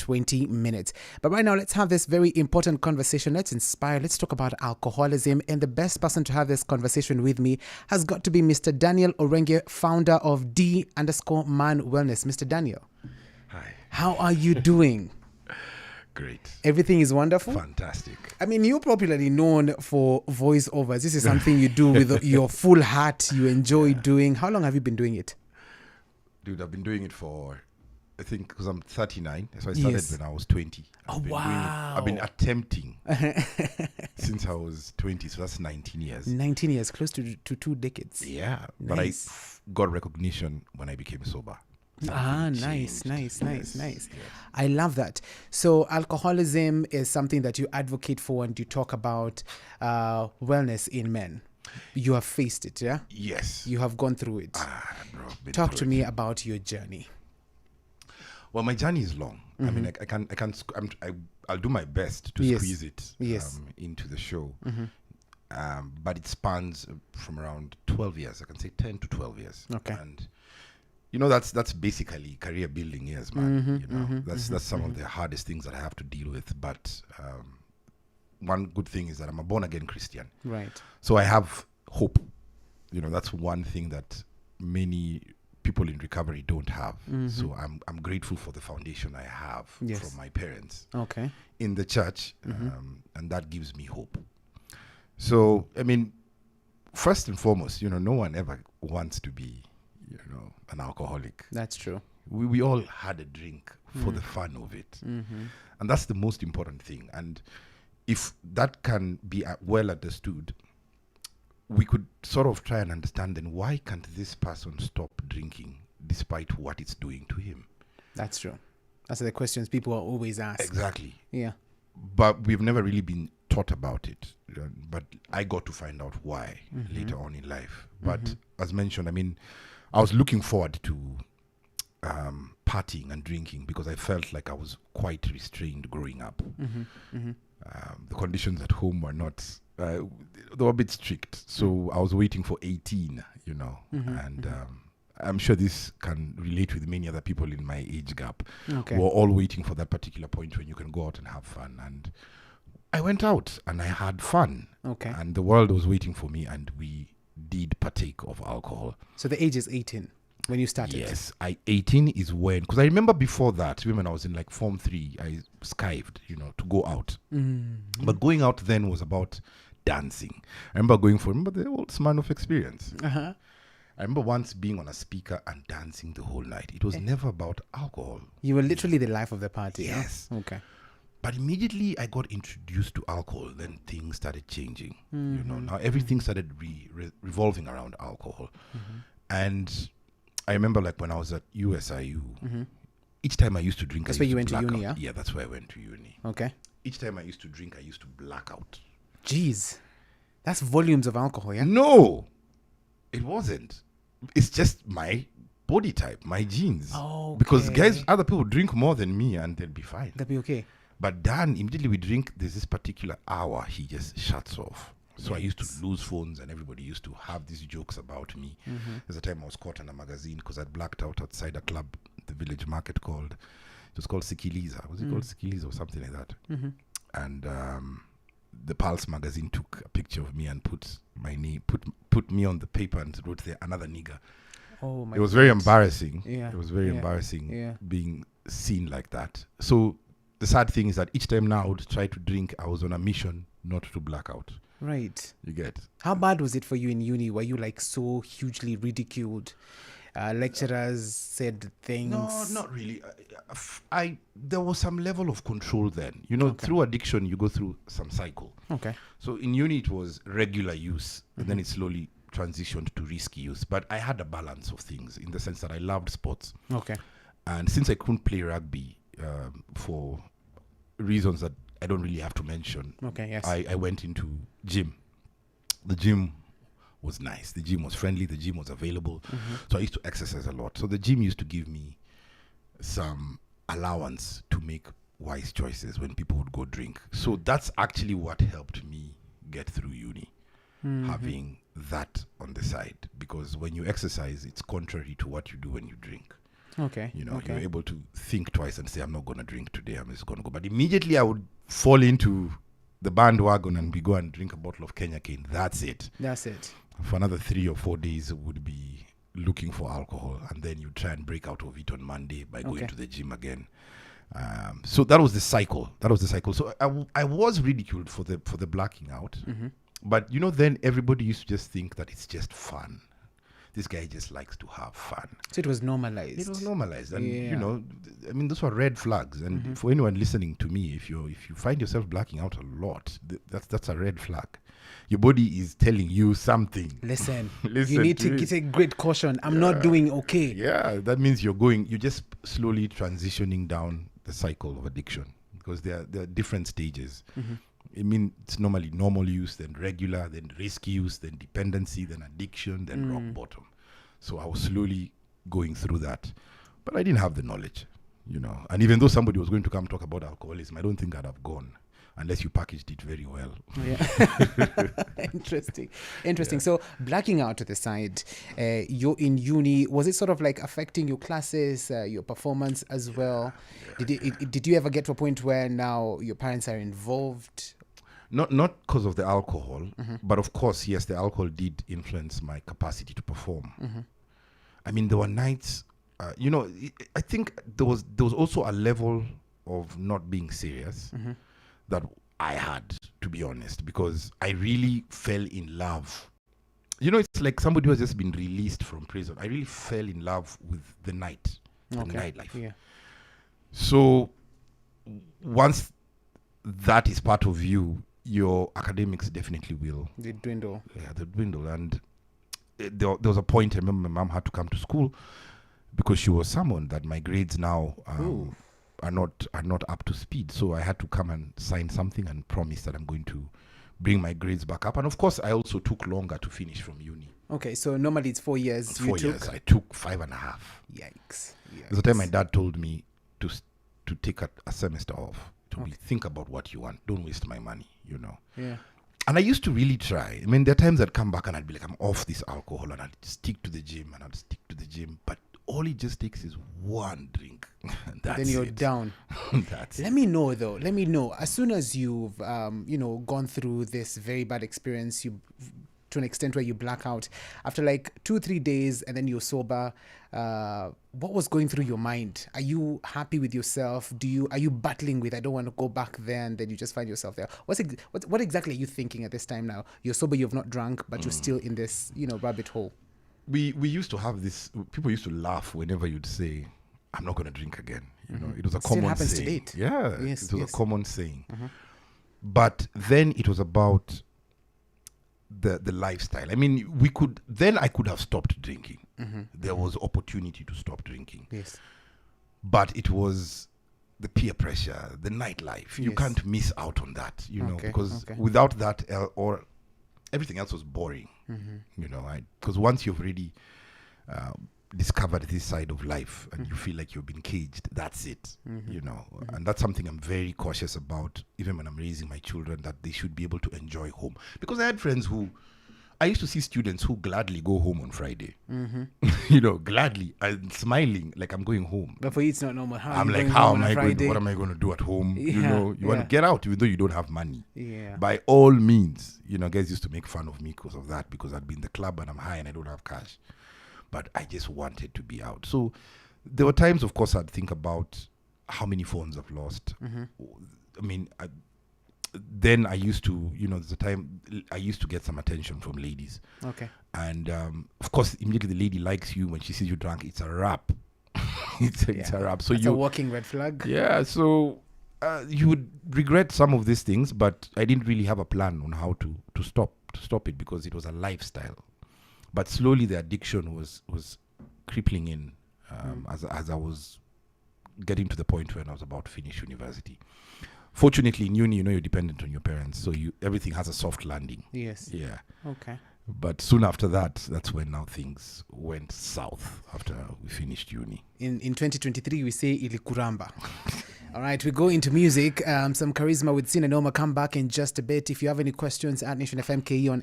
20 minutes. But right now, let's have this very important conversation. Let's inspire. Let's talk about alcoholism. And the best person to have this conversation with me has got to be Mr. Daniel Orenge, founder of D_Man Wellness. Mr. Daniel. Hi. How are you doing? Great. Everything is wonderful? Fantastic. I mean, you're popularly known for voiceovers. This is something you do with your full heart. You enjoy doing. How long have you been doing it? Dude, I've been doing it for, I think, because I'm 39. So I started when I was 20. I've been attempting since I was 20. So that's 19 years. 19 years, close to 2 decades. Yeah. Nice. But I got recognition when I became sober. Nice. I love that. So alcoholism is something that you advocate for and you talk about wellness in men. You have faced it, yeah? Yes. You have gone through it. Talk to me about your journey. Well, my journey is long. I mean, I'll do my best to squeeze it into the show. But it spans from around 12 years. I can say 10 to 12 years. Okay. And you know, that's basically career building years, man. That's some of the hardest things that I have to deal with. But one good thing is that I'm a born again Christian. Right. So I have hope. You know, that's one thing that many people in recovery don't have. So I'm grateful for the foundation I have from my parents. Okay. In the church, and that gives me hope. So I mean, first and foremost, you know, no one ever wants to be, you know, an alcoholic. That's true. We all had a drink for the fun of it. And that's the most important thing. And if that can be well understood, we could sort of try and understand then why can't this person stop drinking despite what it's doing to him? That's true. That's the questions people are always asked. Exactly. Yeah. But we've never really been taught about it. But I got to find out why later on in life. But as mentioned, I mean, I was looking forward to partying and drinking because I felt like I was quite restrained growing up. The conditions at home were not, they were a bit strict. So I was waiting for 18, you know, and I'm sure this can relate with many other people in my age gap. Okay. We're all waiting for that particular point when you can go out and have fun. And I went out and I had fun. Okay. And the world was waiting for me and we did partake of alcohol. So the age is 18 when you started? Yes, 18 is when, because I remember before that, when I was in like Form 3, I skived, you know, to go out. But going out then was about dancing. I remember remember the old Smirnoff experience. I remember once being on a speaker and dancing the whole night. It was never about alcohol. You were literally the life of the party. Yes. Huh? Okay. But immediately I got introduced to alcohol, then things started changing. You know, now everything started revolving around alcohol. And I remember like when I was at USIU, each time I used to drink, that's where you went to uni, yeah? Yeah, that's where I went to uni. Okay. Each time I used to drink, I used to black out. Jeez. That's volumes of alcohol, yeah? No, it wasn't. It's just my body type, my genes. Oh, okay. Because other people drink more than me and they'll be fine. They'll be okay. But Dan, immediately we drink, there's this particular hour he just shuts off. So I used to lose phones and everybody used to have these jokes about me. There's a time I was caught in a magazine because I'd blacked out outside a club, the village market it was called Sikiliza. Was it called Sikiliza or something like that? And the Pulse magazine took a picture of me and put my name, put me on the paper and wrote there, another nigger. Oh my! It was very embarrassing. Yeah. It was very embarrassing being seen like that. So the sad thing is that each time now I would try to drink, I was on a mission not to black out. Right. You get. How bad was it for you in uni? Were you like so hugely ridiculed? Lecturers said things. No, not really. There was some level of control then. You know, through addiction, you go through some cycle. Okay. So in uni, it was regular use, and then it slowly transitioned to risky use. But I had a balance of things in the sense that I loved sports. Okay. And since I couldn't play rugby for reasons that I don't really have to mention, I went into gym. The gym was nice. The gym was friendly. The gym was available. So I used to exercise a lot. So the gym used to give me some allowance to make wise choices when people would go drink. So that's actually what helped me get through uni, having that on the side. Because when you exercise, it's contrary to what you do when you drink. Okay. You're Okay. able to think twice and say, I'm not going to drink today, I'm just going to go. But immediately I would fall into the bandwagon and we go and drink a bottle of Kenya cane. That's it. That's it. For another 3 or 4 days, would be looking for alcohol, and then you try and break out of it on Monday by going to the gym again. So that was the cycle. So I was ridiculed for the blacking out. But then everybody used to just think that it's just fun. This guy just likes to have fun. So it was normalized. And those were red flags. And for anyone listening to me, if you find yourself blacking out a lot, that's a red flag. Your body is telling you something. Listen, you need to take great caution. I'm not doing okay. Yeah, that means you're just slowly transitioning down the cycle of addiction, because there are different stages. It's normally normal use, then regular, then risky use, then dependency, then addiction, then rock bottom. So I was slowly going through that, but I didn't have the knowledge, And even though somebody was going to come talk about alcoholism, I don't think I'd have gone unless you packaged it very well. Yeah. Interesting. Yeah. So blacking out to the side, you're in uni. Was it sort of like affecting your classes, your performance as well? Did you ever get to a point where now your parents are involved? Not because of the alcohol, but of course, yes, the alcohol did influence my capacity to perform. There were nights, I think there was also a level of not being serious that I had, to be honest, because I really fell in love. It's like somebody who has just been released from prison. I really fell in love with the nightlife. Yeah. So once that is part of you, your academics definitely will. They dwindle. Yeah, they dwindle. And there was a point I remember my mom had to come to school because she was someone that my grades now are not up to speed. So I had to come and sign something and promise that I'm going to bring my grades back up. And of course, I also took longer to finish from uni. Okay, so normally it's 4 years. 4 years. I took 5.5. Yikes. There's a time my dad told me to take a semester off. Think about what you want. Don't waste my money, Yeah. And I used to really try. There are times I'd come back and I'd be like, I'm off this alcohol, and I'd stick to the gym. But all it just takes is one drink. Then you're down. That's Let me know, though. Let me know. As soon as you've, gone through this very bad experience, to an extent where you black out, after like 2-3 days and then you're sober, what was going through your mind? Are you happy with yourself? Are you battling with, I don't want to go back there, and then you just find yourself there? What exactly are you thinking at this time now? You're sober, you've not drunk, but you're still in this, rabbit hole. We used to have this, people used to laugh whenever you'd say, I'm not going to drink again. It was a common saying. Still happens to date. Yeah, yes, it was a common saying. But then it was about the lifestyle. I could have stopped drinking. There was opportunity to stop drinking. Yes. But it was the peer pressure, the nightlife. You can't miss out on that, because without that, or everything else was boring. Because once you've already discovered this side of life and you feel like you've been caged, that's it. And that's something I'm very cautious about, even when I'm raising my children, that they should be able to enjoy home. Because I had friends I used to see students who gladly go home on Friday. Gladly and smiling like I'm going home. But for you, it's not normal. What am I going to do at home? You want to get out even though you don't have money. Yeah. By all means, guys used to make fun of me because of that, because I'd be in the club and I'm high and I don't have cash. But I just wanted to be out. So there were times, of course, I'd think about how many phones I've lost. Then I used to, there's a time I used to get some attention from ladies. Okay. And of course, immediately the lady likes you when she sees you drunk. It's a wrap. It's a wrap. So it's a walking red flag. Yeah. So you would regret some of these things, but I didn't really have a plan on how to stop it, because it was a lifestyle. But slowly the addiction was crippling in as I was getting to the point when I was about to finish university. Fortunately, in uni, you're dependent on your parents, so everything has a soft landing. Yes. Yeah. Okay. But soon after that, that's when now things went south after we finished uni. In 2023, we say ilikuramba. All right, we go into music. Some charisma with Sinanoma. Come back in just a bit. If you have any questions at Nation FM KE on